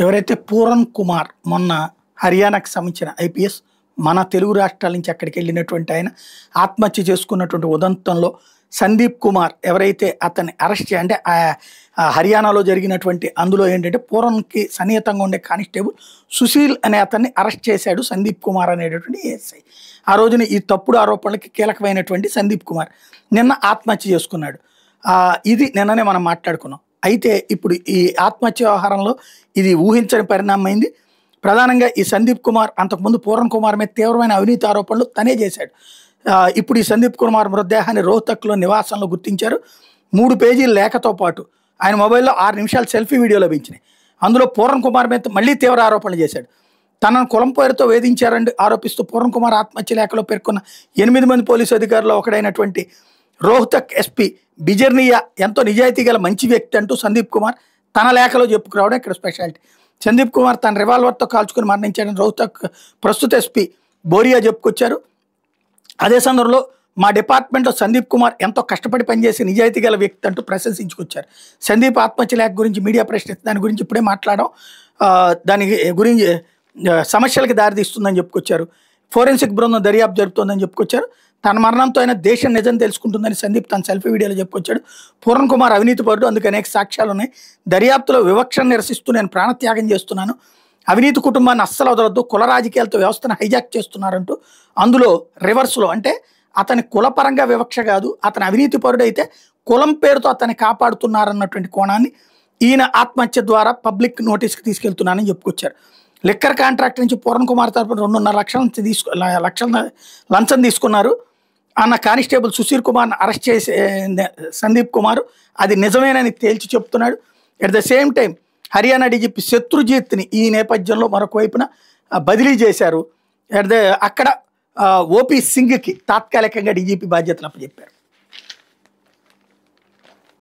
ఎవరైతే పూరన్ కుమార్ మొన్న హర్యానాకు సంబంధించిన ఐపీఎస్ మన తెలుగు రాష్ట్రాల నుంచి అక్కడికి వెళ్ళినటువంటి ఆయన ఆత్మహత్య చేసుకున్నటువంటి ఉదంతంలో సందీప్ కుమార్ ఎవరైతే అతన్ని అరెస్ట్ అంటే హర్యానాలో జరిగినటువంటి అందులో ఏంటంటే పూరన్కి సన్నిహితంగా ఉండే కానిస్టేబుల్ సుశీల్ అనే అతన్ని అరెస్ట్ చేశాడు సందీప్ కుమార్ అనేటటువంటి ఏఎస్ఐ. ఆ రోజున ఈ తప్పుడు ఆరోపణలకి కీలకమైనటువంటి సందీప్ కుమార్ నిన్న ఆత్మహత్య చేసుకున్నాడు. ఇది నిన్ననే మనం మాట్లాడుకున్నాం. అయితే ఇప్పుడు ఈ ఆత్మహత్య వ్యవహారంలో ఇది ఊహించని పరిణామమైంది. ప్రధానంగా ఈ సందీప్ కుమార్ అంతకుముందు పూరన్ కుమార్ మీద తీవ్రమైన అవినీతి ఆరోపణలు తనే చేశాడు. ఇప్పుడు ఈ సందీప్ కుమార్ మృతదేహాన్ని రోహ్తక్లో నివాసంలో గుర్తించారు. 3 పేజీల లేఖతో పాటు ఆయన మొబైల్లో 6 నిమిషాల సెల్ఫీ వీడియోలో లభించినాయి. అందులో పూరన్ కుమార్ మీద మళ్ళీ తీవ్ర ఆరోపణలు చేశాడు. తనను కులం పేరుతో వేధించారని ఆరోపిస్తూ పూరన్ కుమార్ ఆత్మహత్య లేఖలో పేర్కొన్న 8 మంది పోలీసు అధికారులు ఒకడైనటువంటి రోహ్తక్ ఎస్పీ బిజర్నియా ఎంతో నిజాయితీ గల మంచి వ్యక్తి అంటూ సందీప్ కుమార్ తన లేఖలో చెప్పుకురావడం ఇక్కడ స్పెషాలిటీ. సందీప్ కుమార్ తన రివాల్వర్తో కాల్చుకుని మరణించాడని రోహ్తక్ ప్రస్తుత ఎస్పీ బోరియా చెప్పుకొచ్చారు. అదే సందర్భంలో మా డిపార్ట్మెంట్లో సందీప్ కుమార్ ఎంతో కష్టపడి పనిచేసి నిజాయితీ గల వ్యక్తి అంటూ ప్రశంసించుకొచ్చారు. సందీప్ ఆత్మహత్య లేఖ గురించి మీడియా ప్రశ్నిస్తే దాని గురించి ఇప్పుడే మాట్లాడడం దాని గురించి సమస్యలకు దారితీస్తుందని చెప్పుకొచ్చారు. ఫోరెన్సిక్ బృందం దర్యాప్తు జరుపుతోందని చెప్పుకొచ్చారు. తన మరణంతో అయినా దేశం నిజం తెలుసుకుంటుందని సందీప్ తన సెల్ఫీ వీడియోలో చెప్పుకొచ్చాడు. పూరన్ కుమార్ అవినీతి పరుడు, అందుకు అనేక సాక్ష్యాలు ఉన్నాయి. దర్యాప్తులో వివక్షను నిరసిస్తూ నేను ప్రాణత్యాగం చేస్తున్నాను. అవినీతి కుటుంబాన్ని అస్సలు వదలొద్దు, కుల రాజకీయాలతో వ్యవస్థను హైజాక్ చేస్తున్నారంటూ అందులో రివర్స్లో అంటే అతని కులపరంగా వివక్ష కాదు, అతని అవినీతి పరుడు అయితే కులం పేరుతో అతన్ని కాపాడుతున్నారన్నటువంటి కోణాన్ని ఈయన ఆత్మహత్య ద్వారా పబ్లిక్ నోటీస్కి తీసుకెళ్తున్నానని చెప్పుకొచ్చారు. లిక్కర్ కాంట్రాక్ట్ నుంచి పూరన్ కుమార్ తరపున 2.5 లక్షల లంచం తీసుకున్నారు అన్న కానిస్టేబుల్ సుశీల్ కుమార్ని అరెస్ట్ చేసే సందీప్ కుమార్ అది నిజమేనని తేల్చి చెప్తున్నాడు. At the same time Haryana DGP శత్రుజిత్ని ఈ నేపథ్యంలో మరొక వైపున బదిలీ చేశారు. అక్కడ ఓపీ సింగ్కి తాత్కాలికంగా డీజీపీ బాధ్యతలు అప్పచెప్పారు.